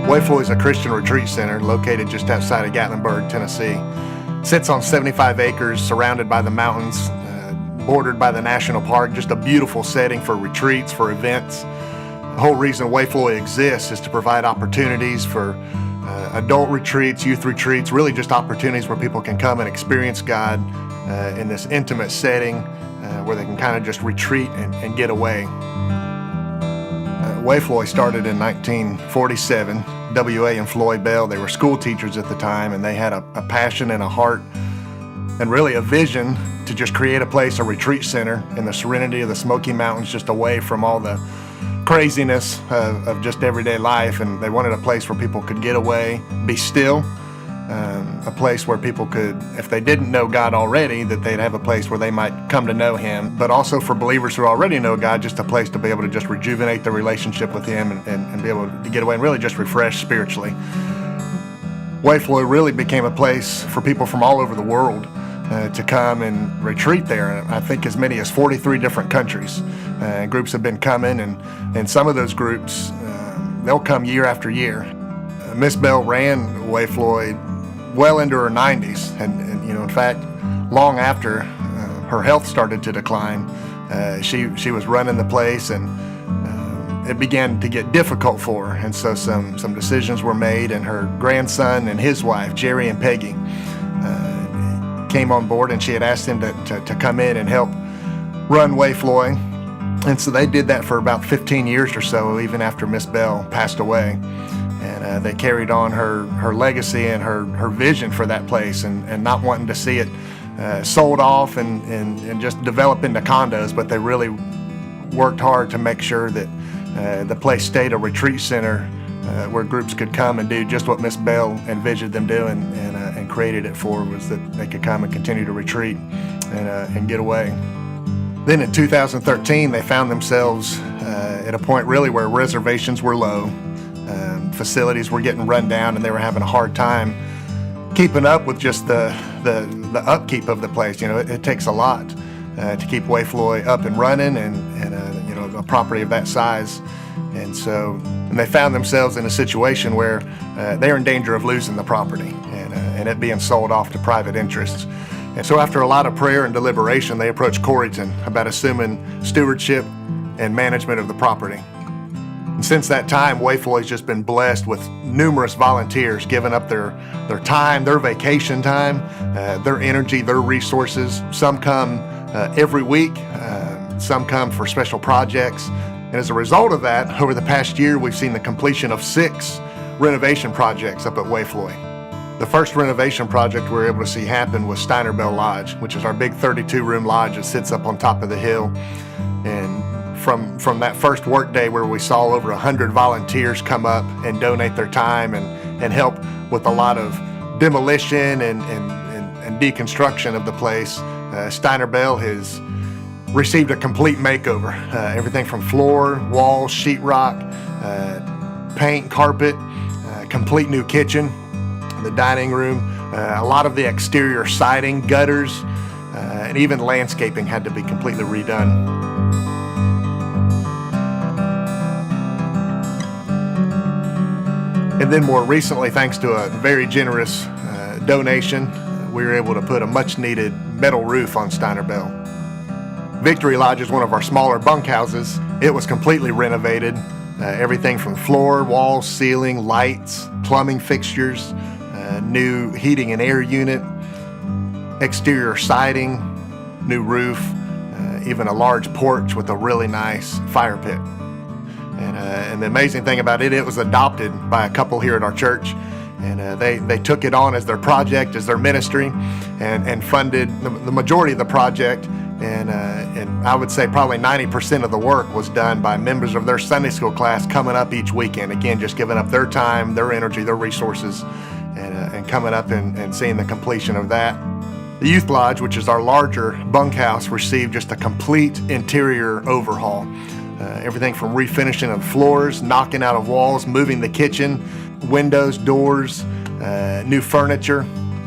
Wayfloy is a Christian retreat center located just outside of Gatlinburg, Tennessee. Sits on 75 acres, surrounded by the mountains, bordered by the national park. Just a beautiful setting for retreats, for events. The whole reason Wayfloy exists is to provide opportunities for adult retreats, youth retreats, really just opportunities where people can come and experience God in this intimate setting where they can kind of just retreat and get away. Wayfloy started in 1947. W.A. and Floyd Bell, they were school teachers at the time, and they had a passion and a heart and really a vision to just create a place, a retreat center in the serenity of the Smoky Mountains, just away from all the craziness of just everyday life. And they wanted a place where people could get away, be still, a place where people could, if they didn't know God already, that they'd have a place where they might come to know Him. But also for believers who already know God, just a place to be able to just rejuvenate their relationship with Him and be able to get away and really just refresh spiritually. Wayfloy really became a place for people from all over the world to come and retreat there. I think as many as 43 different countries. Groups have been coming, and some of those groups, they'll come year after year. Miss Bell ran Wayfloy well into her 90s, and you know, in fact, long after her health started to decline, she was running the place, and it began to get difficult for her. And so some decisions were made, and her grandson and his wife, Jerry and Peggy, came on board, and she had asked him to come in and help run Wayfloy. And so they did that for about 15 years or so, even after Miss Bell passed away. And they carried on her legacy and her vision for that place, and not wanting to see it sold off and just develop into condos, but they really worked hard to make sure that the place stayed a retreat center where groups could come and do just what Miss Bell envisioned them doing and created it for, was that they could come and continue to retreat and get away. Then in 2013, they found themselves at a point really where reservations were low. Facilities were getting run down, and they were having a hard time keeping up with just the upkeep of the place. You know, it takes a lot to keep Wayfloy up and running, and you know, a property of that size. And they found themselves in a situation where they're in danger of losing the property and it being sold off to private interests. And so after a lot of prayer and deliberation, they approached Coreyton about assuming stewardship and management of the property. And since that time, Wayfloy's just been blessed with numerous volunteers giving up their time, their vacation time, their energy, their resources. Some come every week, some come for special projects. And as a result of that, over the past year, we've seen the completion of 6 renovation projects up at Wayfloy. The first renovation project we were able to see happen was Steiner Bell Lodge, which is our big 32-room lodge that sits up on top of the hill. And from that first work day, where we saw over 100 volunteers come up and donate their time and help with a lot of demolition and deconstruction of the place, Steiner Bell has received a complete makeover. Everything from floor, walls, sheetrock, paint, carpet, complete new kitchen, the dining room, a lot of the exterior siding, gutters, and even landscaping had to be completely redone. And then more recently, thanks to a very generous donation, we were able to put a much needed metal roof on Steiner Bell. Victory Lodge is one of our smaller bunkhouses. It was completely renovated. Everything from floor, walls, ceiling, lights, plumbing fixtures, new heating and air unit, exterior siding, new roof, even a large porch with a really nice fire pit. And the amazing thing about it, it was adopted by a couple here at our church, and they took it on as their project, as their ministry, and funded the majority of the project. And I would say probably 90% of the work was done by members of their Sunday school class coming up each weekend. Again, just giving up their time, their energy, their resources, and coming up and seeing the completion of that. The Youth Lodge, which is our larger bunkhouse, received just a complete interior overhaul. Everything from refinishing of floors, knocking out of walls, moving the kitchen, windows, doors, new furniture.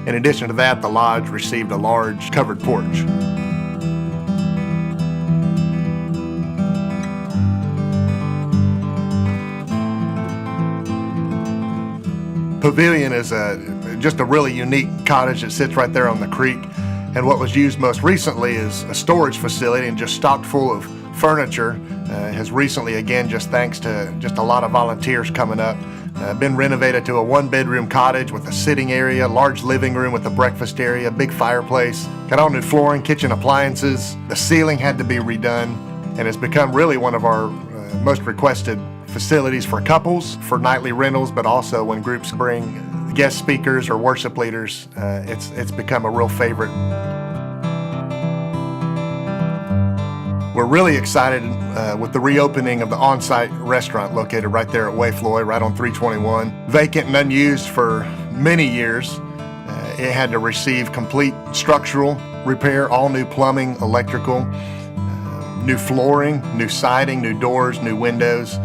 In addition to that, the lodge received a large covered porch. Pavilion is just a really unique cottage that sits right there on the creek. And what was used most recently is a storage facility and just stocked full of furniture. Has recently, again, just thanks to just a lot of volunteers coming up, been renovated to a 1-bedroom cottage with a sitting area, large living room with a breakfast area, big fireplace, got all new flooring, kitchen appliances. The ceiling had to be redone, and it's become really one of our most requested facilities for couples, for nightly rentals, but also when groups bring guest speakers or worship leaders. It's become a real favorite. We're really excited with the reopening of the on-site restaurant located right there at Wayfloy, right on 321. Vacant and unused for many years. It had to receive complete structural repair, all new plumbing, electrical, new flooring, new siding, new doors, new windows.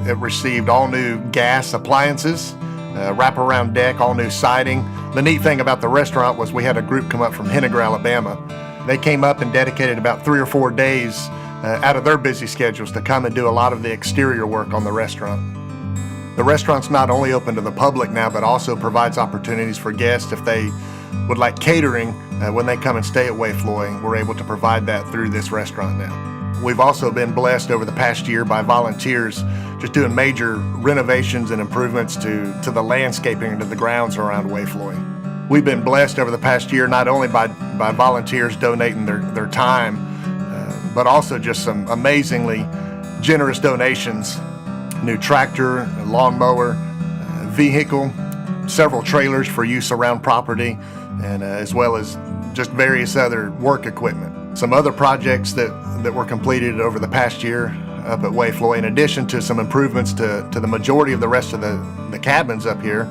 It received all new gas appliances, wraparound deck, all new siding. The neat thing about the restaurant was we had a group come up from Henniger, Alabama. They came up and dedicated about 3 or 4 days out of their busy schedules to come and do a lot of the exterior work on the restaurant. The restaurant's not only open to the public now, but also provides opportunities for guests if they would like catering when they come and stay at Wayfloy. We're able to provide that through this restaurant now. We've also been blessed over the past year by volunteers just doing major renovations and improvements to the landscaping and to the grounds around Wayfloy. We've been blessed over the past year not only by volunteers donating their time, but also just some amazingly generous donations. New tractor, lawnmower, vehicle, several trailers for use around property, and as well as just various other work equipment. Some other projects that were completed over the past year up at Wayfloy, in addition to some improvements to the majority of the rest of the cabins up here,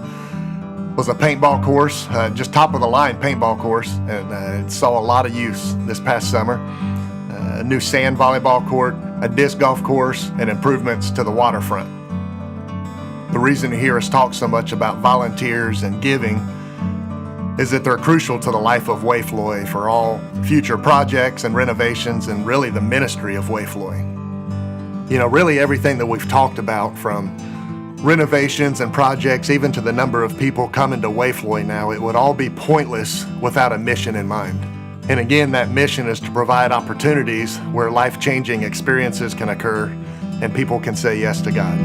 was a paintball course, just top of the line paintball course, and it saw a lot of use this past summer. A new sand volleyball court, a disc golf course, and improvements to the waterfront. The reason you hear us talk so much about volunteers and giving is that they're crucial to the life of Wayfloy for all future projects and renovations and really the ministry of Wayfloy. You know, really everything that we've talked about, from renovations and projects, even to the number of people coming to Wayfloy now, it would all be pointless without a mission in mind. And again, that mission is to provide opportunities where life-changing experiences can occur and people can say yes to God.